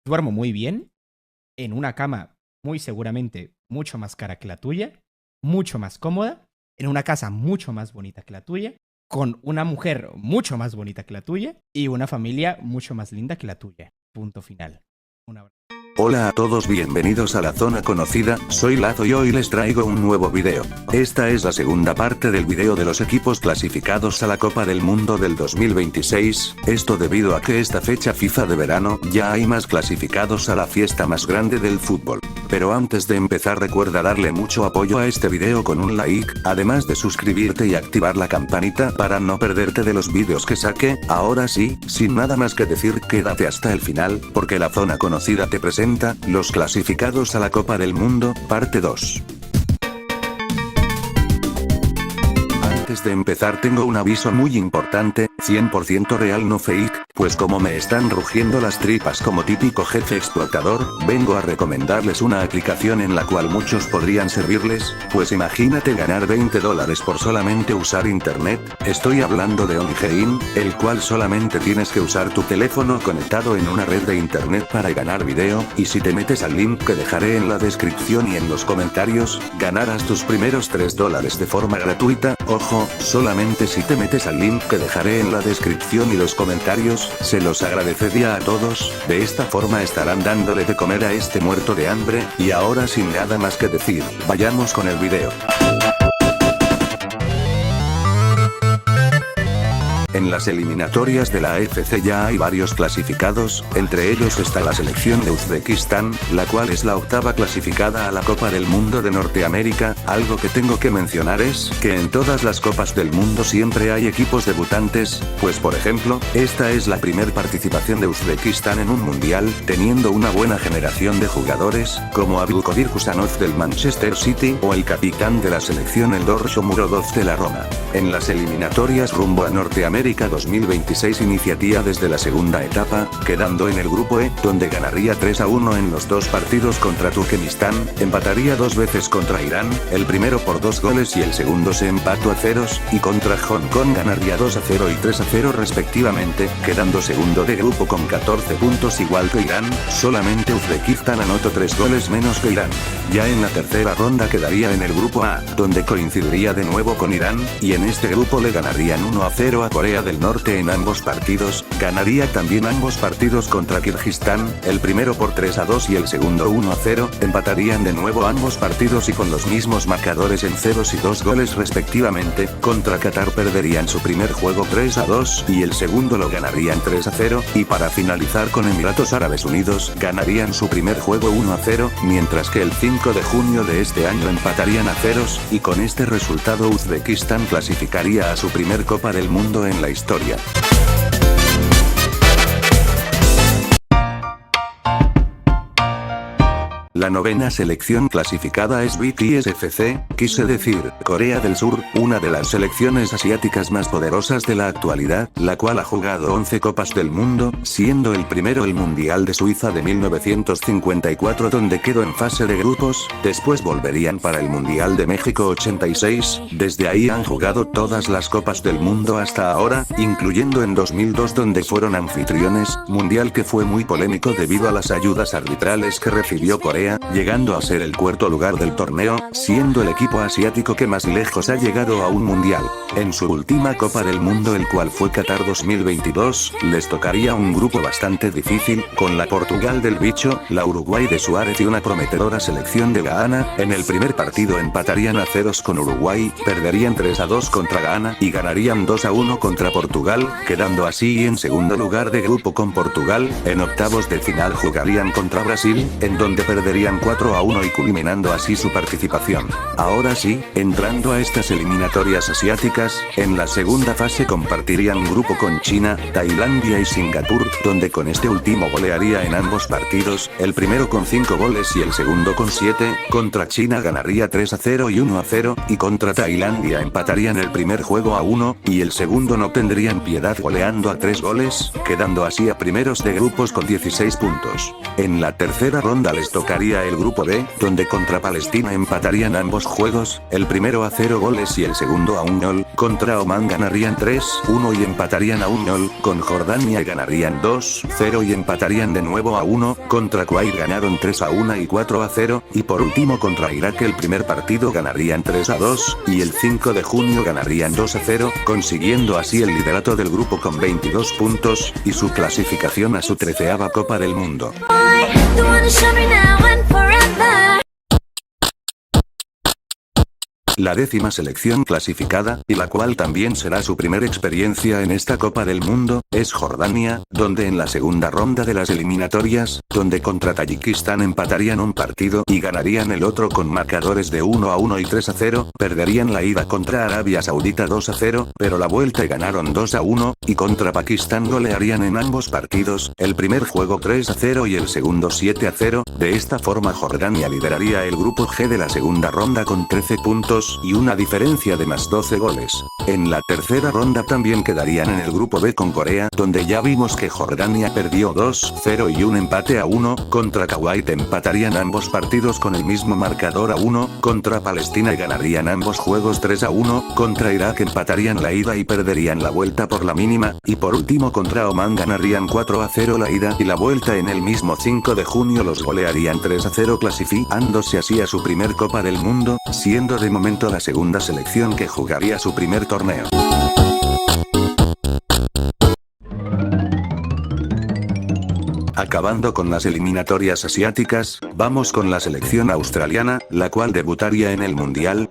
duermo muy bien, en una cama muy seguramente mucho más cara que la tuya, mucho más cómoda, en una casa mucho más bonita que la tuya, con una mujer mucho más bonita que la tuya y una familia mucho más linda que la tuya. Punto final. Un abrazo. Hola a todos, bienvenidos a la zona conocida, soy Lazo y hoy les traigo un nuevo video. Esta es la segunda parte del video de los equipos clasificados a la Copa del Mundo del 2026, esto debido a que esta fecha FIFA de verano ya hay más clasificados a la fiesta más grande del fútbol. Pero antes de empezar recuerda darle mucho apoyo a este video con un like, además de suscribirte y activar la campanita para no perderte de los vídeos que saque. Ahora sí, sin nada más que decir, quédate hasta el final, porque la zona conocida te presenta los clasificados a la Copa del Mundo, parte 2. Antes de empezar tengo un aviso muy importante, 100% real no fake, pues como me están rugiendo las tripas como típico jefe explotador, vengo a recomendarles una aplicación en la cual muchos podrían servirles, pues imagínate ganar $20 por solamente usar internet. Estoy hablando de OnlyGain, el cual solamente tienes que usar tu teléfono conectado en una red de internet para ganar video, y si te metes al link que dejaré en la descripción y en los comentarios, ganarás tus primeros $3 de forma gratuita. Ojo, solamente si te metes al link que dejaré en la descripción y los comentarios, se los agradecería a todos, de esta forma estarán dándole de comer a este muerto de hambre, y ahora sin nada más que decir, vayamos con el video. En las eliminatorias de la AFC ya hay varios clasificados, entre ellos está la selección de Uzbekistán, la cual es la octava clasificada a la Copa del Mundo de Norteamérica. Algo que tengo que mencionar es que en todas las copas del mundo siempre hay equipos debutantes, pues por ejemplo, esta es la primer participación de Uzbekistán en un mundial, teniendo una buena generación de jugadores, como Abdulkadir Husanov del Manchester City o el capitán de la selección Eldor Shomurodov de la Roma. En las eliminatorias rumbo a Norteamérica 2026 iniciaría desde la segunda etapa, quedando en el grupo E, donde ganaría 3-1 en los dos partidos contra Turkmenistán, empataría 2 veces contra Irán, el primero por 2 goles y el segundo se empató a ceros, y contra Hong Kong ganaría 2-0 y 3-0 respectivamente, quedando segundo de grupo con 14 puntos igual que Irán, solamente Uzbekistán anotó 3 goles menos que Irán. Ya en la tercera ronda quedaría en el grupo A, donde coincidiría de nuevo con Irán, y en este grupo le ganarían 1-0 a Corea del Norte en ambos partidos, ganaría también ambos partidos contra Kirguistán, el primero por 3-2 y el segundo 1-0, empatarían de nuevo ambos partidos y con los mismos marcadores en 0 y 2 goles respectivamente, contra Qatar perderían su primer juego 3-2 y el segundo lo ganarían 3-0, y para finalizar con Emiratos Árabes Unidos ganarían su primer juego 1-0, mientras que el 5 de junio de este año empatarían a ceros, y con este resultado Uzbekistán clasificaría a su primer Copa del Mundo en la historia. La novena selección clasificada es BTSFC, quise decir, Corea del Sur, una de las selecciones asiáticas más poderosas de la actualidad, la cual ha jugado 11 Copas del Mundo, siendo el primero el Mundial de Suiza de 1954 donde quedó en fase de grupos, después volverían para el Mundial de México 86, desde ahí han jugado todas las Copas del Mundo hasta ahora, incluyendo en 2002 donde fueron anfitriones, mundial que fue muy polémico debido a las ayudas arbitrales que recibió Corea, llegando a ser el cuarto lugar del torneo, siendo el equipo asiático que más lejos ha llegado a un mundial. En su última Copa del Mundo, el cual fue Qatar 2022, les tocaría un grupo bastante difícil, con la Portugal del Bicho, la Uruguay de Suárez y una prometedora selección de Ghana. En el primer partido empatarían a ceros con Uruguay, perderían 3-2 contra Ghana y ganarían 2-1 contra Portugal, quedando así en segundo lugar de grupo con Portugal. En octavos de final jugarían contra Brasil, en donde perderían 4-1 y culminando así su participación. Ahora sí, entrando a estas eliminatorias asiáticas, en la segunda fase compartirían grupo con China, Tailandia y Singapur, donde con este último golearía en ambos partidos, el primero con 5 goles y el segundo con 7, contra China ganaría 3-0 y 1-0, y contra Tailandia empatarían el primer juego a 1, y el segundo no tendrían piedad goleando a 3 goles, quedando así a primeros de grupos con 16 puntos. En la tercera ronda les tocaría ganaría el grupo B, donde contra Palestina empatarían ambos juegos, el primero a 0 goles y el segundo a 1-0, contra Omán ganarían 3-1 y empatarían a 1-0, con Jordania ganarían 2-0 y empatarían de nuevo a 1, contra Kuwait ganaron 3-1 y 4-0, y por último contra Irak el primer partido ganarían 3-2, y el 5 de junio ganarían 2-0, consiguiendo así el liderato del grupo con 22 puntos, y su clasificación a su 13ª Copa del Mundo. La 10ª selección clasificada, y la cual también será su primera experiencia en esta Copa del Mundo, es Jordania, donde en la segunda ronda de las eliminatorias, donde contra Tayikistán empatarían un partido y ganarían el otro con marcadores de 1-1 y 3-0, perderían la ida contra Arabia Saudita 2-0, pero la vuelta ganaron 2-1, y contra Pakistán golearían en ambos partidos, el primer juego 3-0 y el segundo 7-0, de esta forma Jordania lideraría el grupo G de la segunda ronda con 13 puntos, y una diferencia de más 12 goles. En la tercera ronda también quedarían en el grupo B con Corea, donde ya vimos que Jordania perdió 2-0 y un empate a 1, contra Kuwait empatarían ambos partidos con el mismo marcador a 1, contra Palestina ganarían ambos juegos 3-1, contra Irak empatarían la ida y perderían la vuelta por la mínima, y por último contra Omán ganarían 4-0 la ida y la vuelta en el mismo 5 de junio los golearían 3-0 clasificándose así a su primer Copa del Mundo, siendo de momento la segunda selección que jugaría su primer torneo. Acabando con las eliminatorias asiáticas, vamos con la selección australiana, la cual debutaría en el Mundial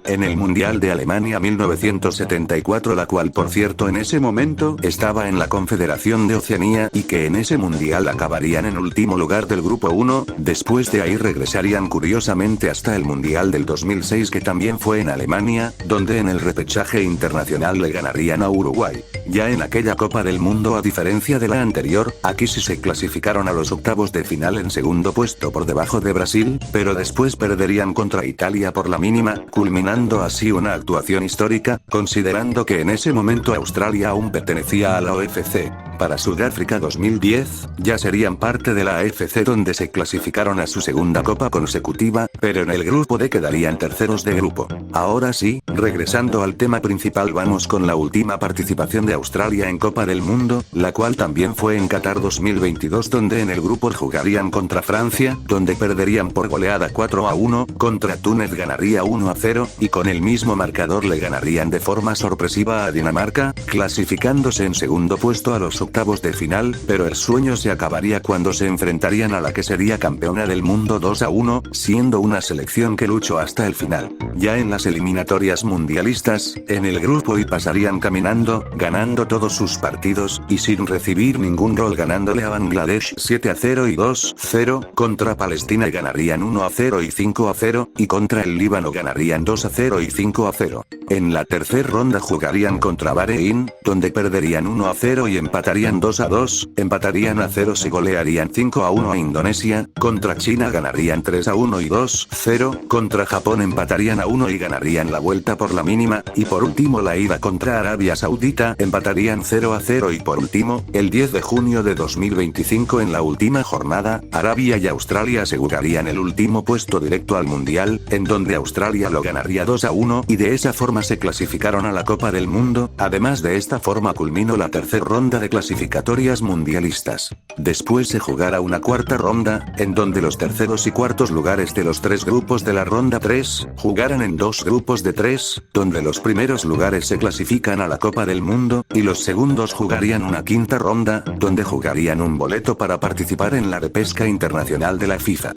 de Alemania 1974, la cual por cierto en ese momento estaba en la Confederación de Oceanía y que en ese Mundial acabarían en último lugar del grupo 1, después de ahí regresarían curiosamente hasta el Mundial del 2006 que también fue en Alemania, donde en el repechaje internacional le ganarían a Uruguay. Ya en aquella Copa del Mundo, a diferencia de la anterior, aquí sí se clasificaron a los octavos de final en segundo puesto por debajo de Brasil, pero después perderían contra Italia por la mínima, culminando así una actuación histórica, considerando que en ese momento Australia aún pertenecía a la OFC. Para Sudáfrica 2010, ya serían parte de la AFC donde se clasificaron a su segunda copa consecutiva, pero en el grupo D quedarían terceros de grupo. Ahora sí, regresando al tema principal, vamos con la última participación de Australia en Copa del Mundo, la cual también fue en Qatar 2022 donde en el grupo jugarían contra Francia, donde perderían por goleada 4-1, contra Túnez ganaría 1-0, y con el mismo marcador le ganarían de forma sorpresiva a Dinamarca, clasificándose en segundo puesto a los octavos de final, pero el sueño se acabaría cuando se enfrentarían a la que sería campeona del mundo 2-1, siendo una selección que luchó hasta el final. Ya en las eliminatorias mundialistas, en el grupo I pasarían caminando, ganando todos sus partidos, y sin recibir ningún gol ganándole a Bangladesh 7-0 y 2-0, contra Palestina ganarían 1-0 y 5-0, y contra el Líbano ganarían 2-0 y 5-0. En la tercera ronda jugarían contra Bahrein, donde perderían 1-0 y empatarían 2-2, empatarían a 0 y golearían 5-1 a Indonesia, contra China ganarían 3-1 y 2-0, contra Japón empatarían a 1 y ganarían la vuelta por la mínima, y por último la ida contra Arabia Saudita empatarían 0-0 y por último, el 10 de junio de 2025 en la última jornada, Arabia y Australia asegurarían el último puesto directo al Mundial, en donde Australia lo ganaría 2-1 y de esa forma se clasificaron a la Copa del Mundo. Además de esta forma culminó la tercera ronda de clasificatorias mundialistas. Después se jugará una cuarta ronda, en donde los terceros y cuartos lugares de los tres grupos de la ronda 3, jugarán en dos grupos de 3, donde los primeros lugares se clasifican a la Copa del Mundo, y los segundos jugarían una quinta ronda, donde jugarían un boleto para participar en la repesca internacional de la FIFA.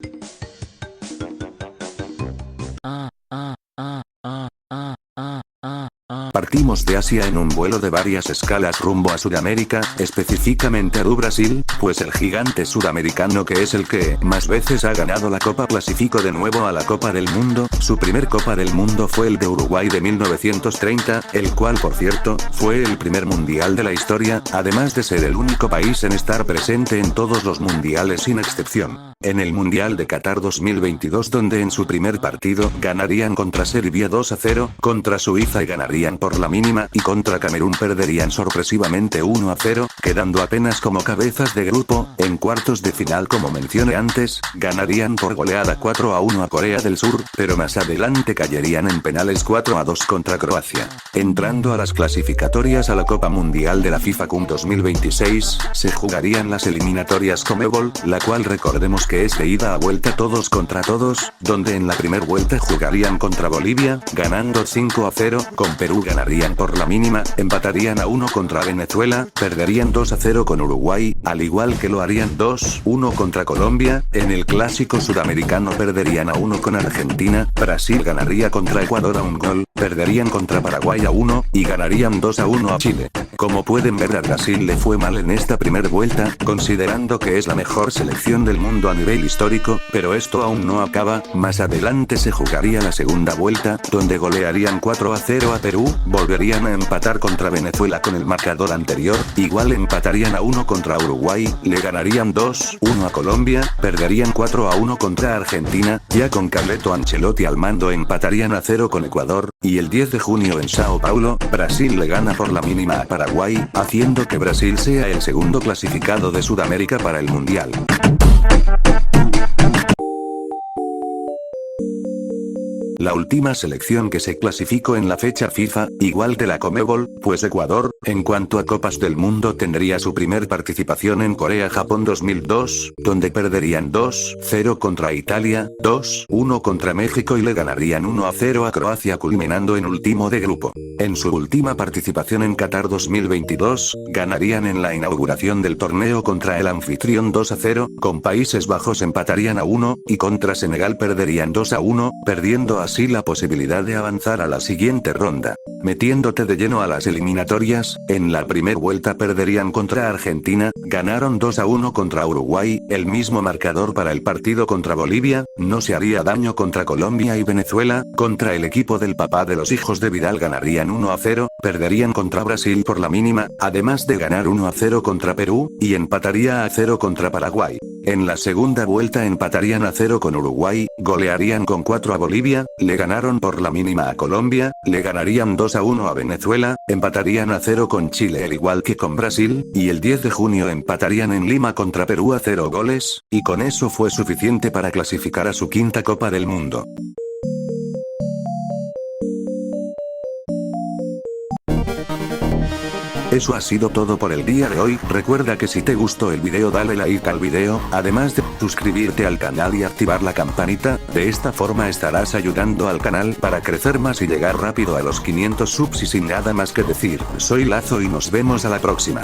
Partimos de Asia en un vuelo de varias escalas rumbo a Sudamérica, específicamente a Brasil, pues el gigante sudamericano que es el que más veces ha ganado la Copa clasificó de nuevo a la Copa del Mundo. Su primer Copa del Mundo fue el de Uruguay de 1930, el cual por cierto, fue el primer mundial de la historia, además de ser el único país en estar presente en todos los mundiales sin excepción. en el Mundial de Qatar 2022, donde en su primer partido ganarían contra Serbia 2-0, contra Suiza y ganarían por la mínima, y contra Camerún perderían sorpresivamente 1-0, quedando apenas como cabezas de grupo. En cuartos de final, como mencioné antes, ganarían por goleada 4-1 a Corea del Sur, pero más adelante cayerían en penales 4-2 contra Croacia. Entrando a las clasificatorias a la Copa Mundial de la FIFA Cup 2026, se jugarían las eliminatorias Conmebol, la cual recordemos que es de ida a vuelta todos contra todos, donde en la primera vuelta jugarían contra Bolivia, ganando 5-0, con Perú ganarían por la mínima, empatarían a 1 contra Venezuela, perderían 2-0 con Uruguay, al igual que lo harían 2-1 contra Colombia, en el clásico sudamericano perderían a 1 con Argentina, Brasil ganaría contra Ecuador a 1 gol, perderían contra Paraguay a 1, y ganarían 2-1 a Chile. Como pueden ver, a Brasil le fue mal en esta primera vuelta, considerando que es la mejor selección del mundo a nivel histórico, pero esto aún no acaba. Más adelante se jugaría la segunda vuelta, donde golearían 4-0 a Perú, volverían a empatar contra Venezuela con el marcador anterior, igual empatarían a 1 contra Uruguay, le ganarían 2-1 a Colombia, perderían 4-1 contra Argentina, ya con Carleto Ancelotti al mando empatarían a 0 con Ecuador, y el 10 de junio en Sao Paulo, Brasil le gana por la mínima a Paraguay, haciendo que Brasil sea el segundo clasificado de Sudamérica para el Mundial. La última selección que se clasificó en la fecha FIFA, igual de la Conmebol, pues Ecuador, en cuanto a Copas del Mundo, tendría su primer participación en Corea-Japón 2002, donde perderían 2-0 contra Italia, 2-1 contra México y le ganarían 1-0 a Croacia, culminando en último de grupo. En su última participación en Qatar 2022, ganarían en la inauguración del torneo contra el anfitrión 2-0, con Países Bajos empatarían a 1, y contra Senegal perderían 2-1, perdiendo así la posibilidad de avanzar a la siguiente ronda. Metiéndote de lleno a las eliminatorias, en la primera vuelta perderían contra Argentina, ganaron 2-1 contra Uruguay, el mismo marcador para el partido contra Bolivia, no se haría daño contra Colombia y Venezuela, contra el equipo del papá de los hijos de Vidal ganarían 1-0, perderían contra Brasil por la mínima, además de ganar 1-0 contra Perú, y empataría a 0 contra Paraguay. En la segunda vuelta empatarían a 0 con Uruguay, golearían con 4 a Bolivia, le ganaron por la mínima a Colombia, le ganarían 2-1 a Venezuela, empatarían a 0 con Chile al igual que con Brasil, y el 10 de junio empatarían en Lima contra Perú a 0 goles, y con eso fue suficiente para clasificar a su quinta Copa del Mundo. Eso ha sido todo por el día de hoy. Recuerda que si te gustó el video, dale like al video, además de suscribirte al canal y activar la campanita. De esta forma estarás ayudando al canal para crecer más y llegar rápido a los 500 subs. Y sin nada más que decir, soy Lazo y nos vemos a la próxima.